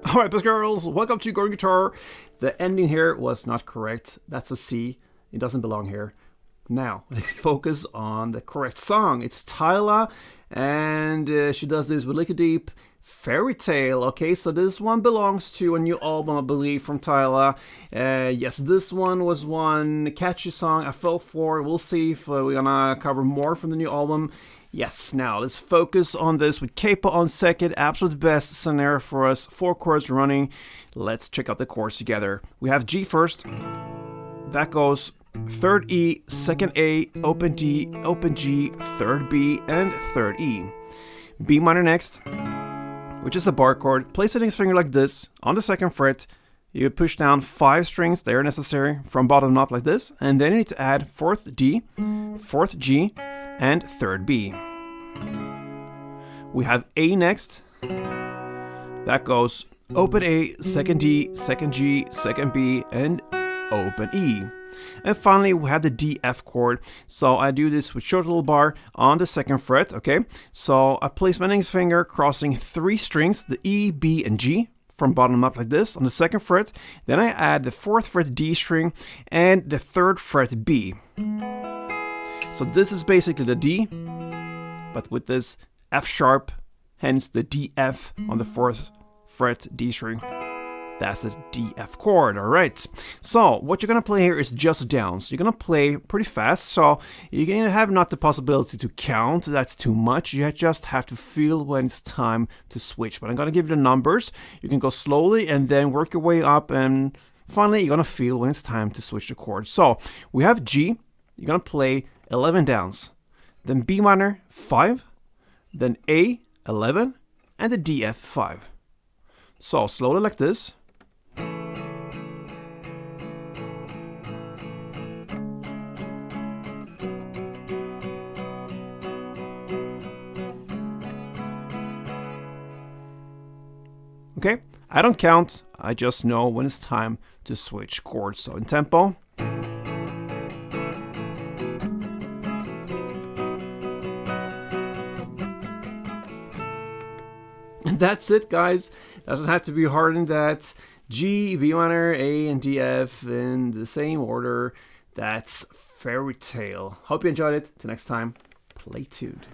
Alright, boys and girls, welcome to Gruvgear Guitar. The ending here was not correct. That's a C. It doesn't belong here. Now, let's focus on the correct song. It's Tyla, and she does this with Liquideep. FAIRYTALE. Okay, so this one belongs to a new album, I believe, from Tyla. Yes, this one was one catchy song I fell for. We'll see if we're gonna cover more from the new album. Yes, now let's focus on this with capo on second. Absolute best scenario for us. 4 chords running. Let's check out the chords together. We have G first. That goes 3rd E, 2nd A, open D, open G, 3rd B, and 3rd E. B minor next, which is a bar chord. Place the index finger like this on the 2nd fret. You push down 5 strings, they are necessary, from bottom up like this. And then you need to add 4th D, 4th G, and 3rd B. We have A next. That goes open A, 2nd D, 2nd G, 2nd B, and open E. And finally, we have the D F chord. So I do this with short little bar on the 2nd fret, okay? So I place my index finger crossing 3 strings, the E, B, and G, from bottom up like this on the 2nd fret. Then I add the 4th fret D string and the 3rd fret B. So this is basically the D, but with this F sharp, hence the D F on the 4th fret D string. That's the D F chord, alright. So what you're gonna play here is just down. So you're gonna play pretty fast, so you can have not the possibility to count, that's too much. You just have to feel when it's time to switch. But I'm gonna give you the numbers. You can go slowly and then work your way up, and finally you're gonna feel when it's time to switch the chord. So we have G, you're gonna play 11 downs, then B minor 5, then A 11, and the D F 5. So slowly like this. Okay, I don't count, I just know when it's time to switch chords. So in tempo. And that's it, guys. Doesn't have to be harder than that. G, B minor, A, and D, F in the same order. That's FAIRYTALE. Hope you enjoyed it. Till next time, play tuned.